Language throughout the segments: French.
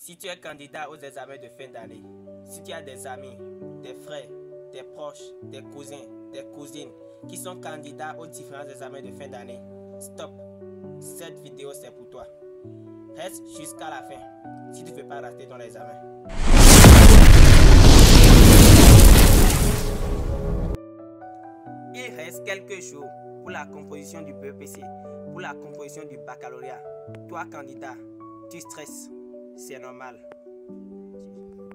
Si tu es candidat aux examens de fin d'année, si tu as des amis, des frères, des proches, des cousins, des cousines qui sont candidats aux différents examens de fin d'année, stop. Cette vidéo c'est pour toi. Reste jusqu'à la fin si tu ne veux pas rater ton examen. Il reste quelques jours pour la composition du BEPC, pour la composition du baccalauréat. Toi candidat, tu stresses, c'est normal.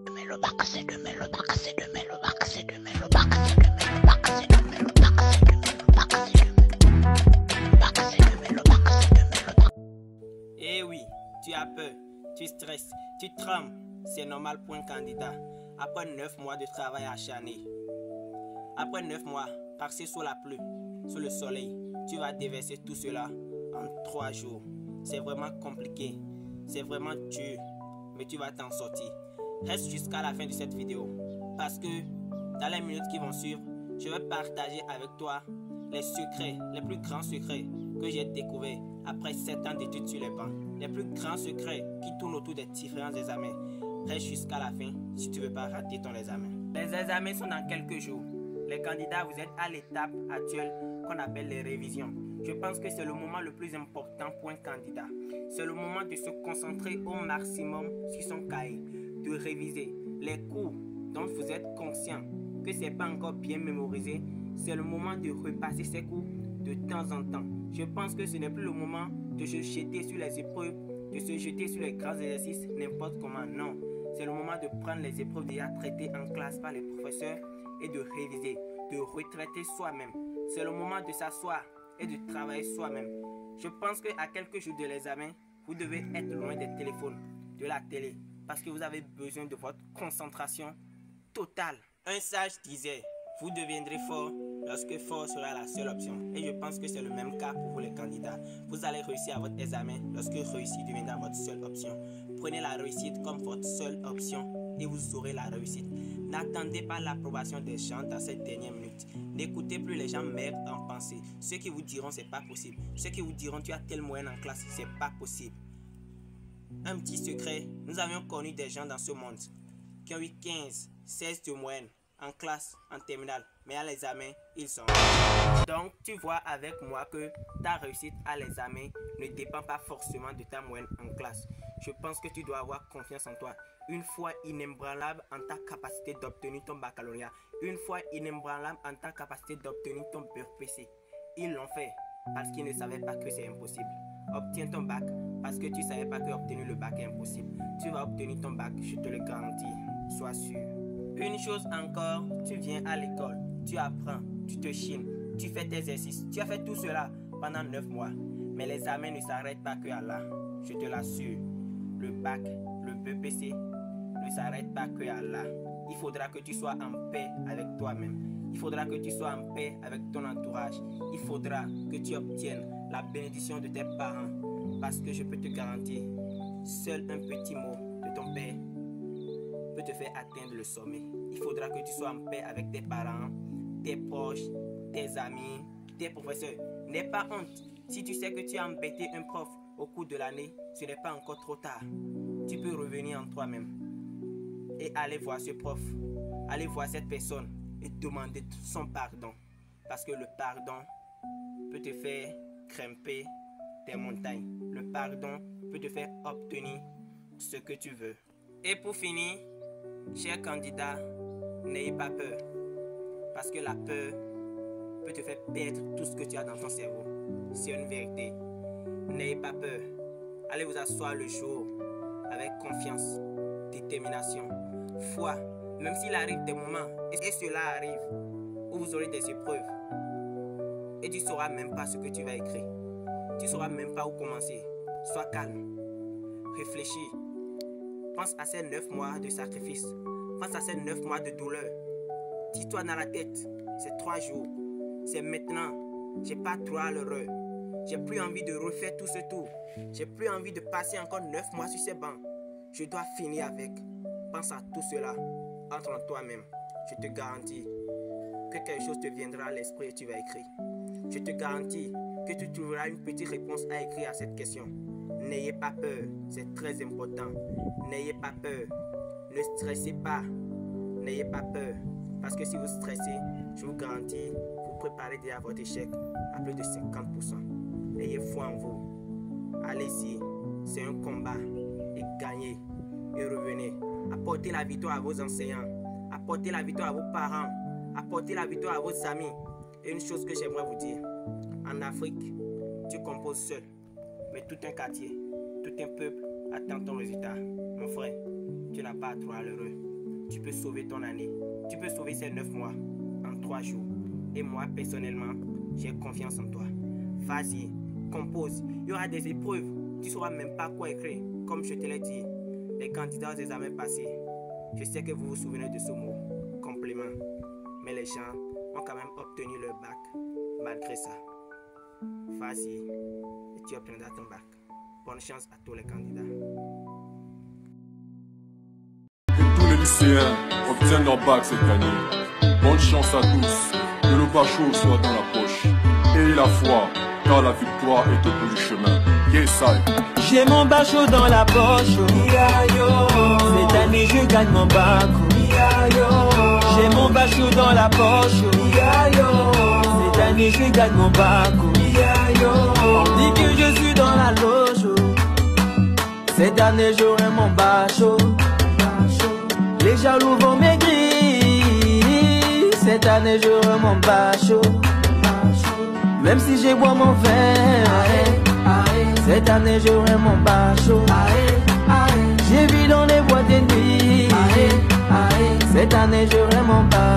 Demain le bac, c'est demain, le bac, c'est demain, le bac, c'est demain, le bac, c'est demain, le bac, c'est demain, le bac, c'est demain, le bac, c'est demain, le bac, c'est demain, le bac, c'est demain, le bac. Eh oui, tu as peur, tu stresses, tu trembles, c'est normal pour un candidat. Après 9 mois de travail acharné, après 9 mois passés sous la pluie, sous le soleil, tu vas déverser tout cela en 3 jours. C'est vraiment compliqué, c'est vraiment dur, mais tu vas t'en sortir. Reste jusqu'à la fin de cette vidéo parce que dans les minutes qui vont suivre, je vais partager avec toi les secrets, les plus grands secrets que j'ai découverts après 7 ans d'études sur les bancs. Les plus grands secrets qui tournent autour des différents examens. Reste jusqu'à la fin si tu ne veux pas rater ton examen. Les examens sont dans quelques jours. Les candidats, vous êtes à l'étape actuelle qu'on appelle les révisions. Je pense que c'est le moment le plus important pour un candidat. C'est le moment de se concentrer au maximum sur son cahier, de réviser les cours dont vous êtes conscient que ce n'est pas encore bien mémorisé. C'est le moment de repasser ces cours de temps en temps. Je pense que ce n'est plus le moment de se jeter sur les épreuves, de se jeter sur les grands exercices n'importe comment. Non, c'est le moment de prendre les épreuves déjà traitées en classe par les professeurs et de réviser, de retraiter soi-même. C'est le moment de s'asseoir et de travailler soi-même. Je pense qu'à quelques jours de l'examen, vous devez être loin des téléphones, de la télé, parce que vous avez besoin de votre concentration totale. Un sage disait, vous deviendrez fort lorsque fort sera la seule option. Et je pense que c'est le même cas pour vous les candidats. Vous allez réussir à votre examen lorsque réussir deviendra votre seule option. Prenez la réussite comme votre seule option et vous aurez la réussite. N'attendez pas l'approbation des gens dans cette dernière minute. N'écoutez plus les gens merdent en pensée. Ceux qui vous diront c'est pas possible. Ceux qui vous diront tu as telle moyenne en classe, c'est pas possible. Un petit secret, nous avions connu des gens dans ce monde qui ont eu 15, 16 de moyenne en classe, en terminale, mais à l'examen, ils sont. Donc, tu vois avec moi que ta réussite à l'examen ne dépend pas forcément de ta moyenne en classe. Je pense que tu dois avoir confiance en toi. Une fois inébranlable en ta capacité d'obtenir ton baccalauréat. Une fois inébranlable en ta capacité d'obtenir ton BEPC. Ils l'ont fait parce qu'ils ne savaient pas que c'est impossible. Obtiens ton bac parce que tu ne savais pas que obtenir le bac est impossible. Tu vas obtenir ton bac, je te le garantis. Sois sûr. Une chose encore, tu viens à l'école, tu apprends, tu te chines, tu fais tes exercices. Tu as fait tout cela pendant 9 mois. Mais l'examen ne s'arrête pas que à là. Je te l'assure. Le bac, le BEPC ne s'arrête pas que à là. Il faudra que tu sois en paix avec toi-même. Il faudra que tu sois en paix avec ton entourage. Il faudra que tu obtiennes la bénédiction de tes parents. Parce que je peux te garantir, seul un petit mot de ton père peut te faire atteindre le sommet. Il faudra que tu sois en paix avec tes parents, tes proches, tes amis, tes professeurs. N'aie pas honte. Si tu sais que tu as embêté un prof au cours de l'année, ce n'est pas encore trop tard. Tu peux revenir en toi-même et aller voir ce prof, aller voir cette personne et demander son pardon. Parce que le pardon peut te faire grimper tes montagnes. Le pardon peut te faire obtenir ce que tu veux. Et pour finir, chers candidats, n'ayez pas peur. Parce que la peur peut te faire perdre tout ce que tu as dans ton cerveau. C'est une vérité. N'ayez pas peur. Allez vous asseoir le jour avec confiance, détermination, foi. Même s'il arrive des moments, et cela arrive, où vous aurez des épreuves, et tu ne sauras même pas ce que tu vas écrire. Tu ne sauras même pas où commencer. Sois calme. Réfléchis. Pense à ces 9 mois de sacrifice. Pense à ces 9 mois de douleur. Dis-toi dans la tête, c'est 3 jours. C'est maintenant. J'ai pas droit à l'heureux. J'ai plus envie de refaire tout ce tour. J'ai plus envie de passer encore 9 mois sur ces bancs. Je dois finir avec. Pense à tout cela. Entre en toi-même. Je te garantis que quelque chose te viendra à l'esprit et tu vas écrire. Je te garantis que tu trouveras une petite réponse à écrire à cette question. N'ayez pas peur, c'est très important. N'ayez pas peur. Ne stressez pas. N'ayez pas peur. Parce que si vous stressez, je vous garantis, vous préparez déjà votre échec à plus de 50%. Ayez foi en vous. Allez-y. C'est un combat. Et gagnez. Et revenez. Apportez la victoire à vos enseignants. Apportez la victoire à vos parents. Apportez la victoire à vos amis. Et une chose que j'aimerais vous dire. En Afrique, tu composes seul. Mais tout un quartier, tout un peuple attend ton résultat. Mon frère, tu n'as pas à être malheureux. Tu peux sauver ton année. Tu peux sauver ces 9 mois en 3 jours. Et moi, personnellement, j'ai confiance en toi. Vas-y, compose. Il y aura des épreuves. Tu ne sauras même pas quoi écrire. Comme je te l'ai dit, les candidats aux examens passés, je sais que vous vous souvenez de ce mot, complément. Mais les gens ont quand même obtenu leur bac malgré ça. Vas-y, et tu obtiendras ton bac. Bonne chance à tous les candidats. Que tous les lycéens obtiennent leur bac cette année. Bonne chance à tous. Que le bachot soit dans la poche. Et la foi, car la victoire est au bout du chemin. Yes, I. J'ai mon bachot dans la poche. Cette année je gagne mon bac. J'ai mon bachot dans la poche. Cette année je gagne mon bac. On dit que je suis dans la loge. Cette année j'aurai mon bachot. Les jaloux vont maigrir. Cette année j'aurai mon bachot. Même si j'ai bois mon verre, cette année j'aurai mon bachot. J'ai vu dans les boîtes de nuit. Cette année j'aurai mon bachot.